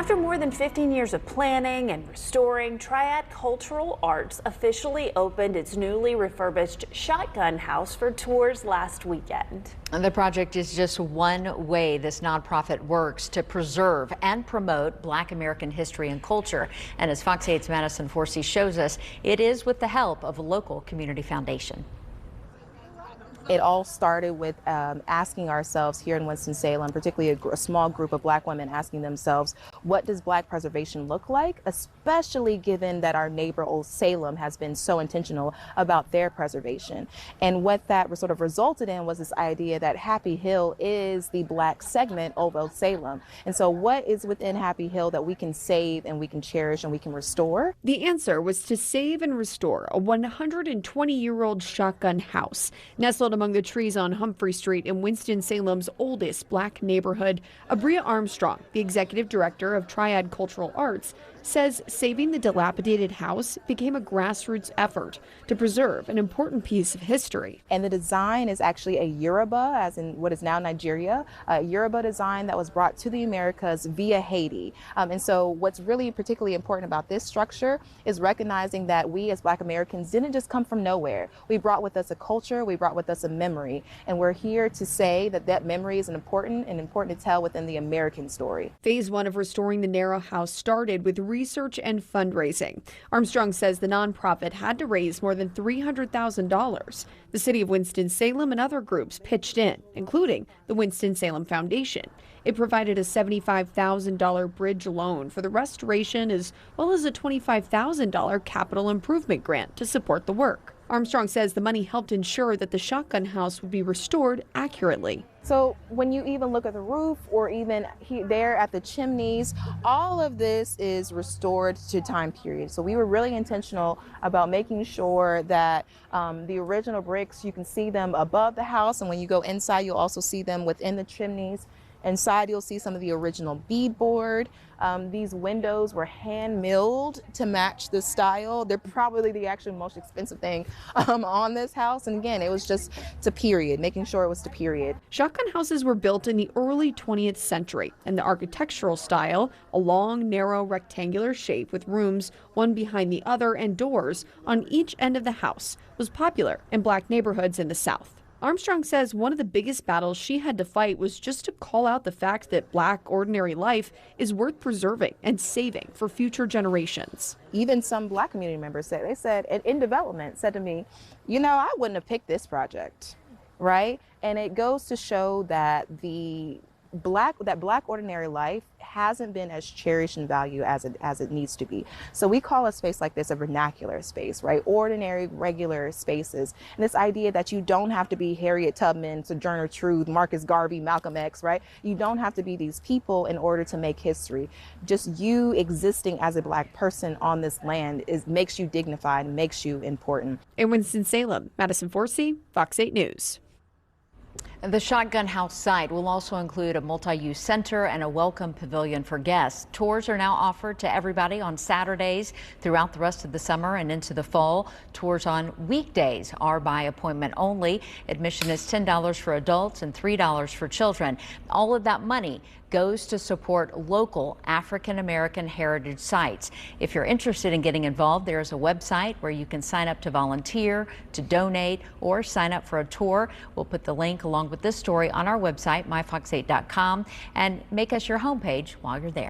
After more than 15 years of planning and restoring, Triad Cultural Arts officially opened its newly refurbished Shotgun House for tours last weekend. And the project is just one way this nonprofit works to preserve and promote Black American history and culture. And as Fox 8's Madison Forsey shows us, it is with the help of a local community foundation. It all started with asking ourselves here in Winston-Salem, particularly a small group of Black women asking themselves, what does Black preservation look like, especially given that our neighbor Old Salem has been so intentional about their preservation. And what that sort of resulted in was this idea that Happy Hill is the Black segment of Old Salem. And so what is within Happy Hill that we can save and we can cherish and we can restore? The answer was to save and restore a 120-year-old shotgun house nestled among the trees on Humphrey Street in Winston-Salem's oldest Black neighborhood. Abria Armstrong, the executive director of Triad Cultural Arts, says saving the dilapidated house became a grassroots effort to preserve an important piece of history. And the design is actually a Yoruba, as in what is now Nigeria, a Yoruba design that was brought to the Americas via Haiti. And so what's really particularly important about this structure is recognizing that we as Black Americans didn't just come from nowhere. We brought with us a culture, we brought with us a memory, and we're here to say that that memory is important to tell within the American story. Phase 1 of restoring the Narrow House started with research and fundraising. Armstrong says the nonprofit had to raise more than $300,000. The city of Winston-Salem and other groups pitched in, including the Winston-Salem Foundation. It provided a $75,000 bridge loan for the restoration, as well as a $25,000 capital improvement grant to support the work. Armstrong says the money helped ensure that the shotgun house would be restored accurately. So when you even look at the roof or even there at the chimneys, all of this is restored to time period. So we were really intentional about making sure that the original bricks, you can see them above the house, and when you go inside, you'll also see them within the chimneys. Inside, you'll see some of the original beadboard. These windows were hand milled to match the style. They're probably the actual most expensive thing on this house. And again, it was just to period, making sure it was to period. Shotgun houses were built in the early 20th century, and the architectural style, a long, narrow, rectangular shape with rooms one behind the other and doors on each end of the house, was popular in Black neighborhoods in the South. Armstrong says one of the biggest battles she had to fight was just to call out the fact that Black ordinary life is worth preserving and saving for future generations. Even some Black community members said, in development, said to me, you know, I wouldn't have picked this project, right? And it goes to show that Black ordinary life hasn't been as cherished and valued as it needs to be. So we call a space like this a vernacular space, right? Ordinary, regular spaces. And this idea that you don't have to be Harriet Tubman, Sojourner Truth, Marcus Garvey, Malcolm X, right? You don't have to be these people in order to make history. Just you existing as a Black person on this land makes you dignified, makes you important. In Winston-Salem, Madison Forsey, Fox 8 News. The Shotgun House site will also include a multi-use center and a welcome pavilion for guests. Tours are now offered to everybody on Saturdays throughout the rest of the summer and into the fall. Tours on weekdays are by appointment only. Admission is $10 for adults and $3 for children. All of that money goes to support local African-American heritage sites. If you're interested in getting involved, there's a website where you can sign up to volunteer, to donate, or sign up for a tour. We'll put the link along with this story on our website, myfox8.com, and make us your homepage while you're there.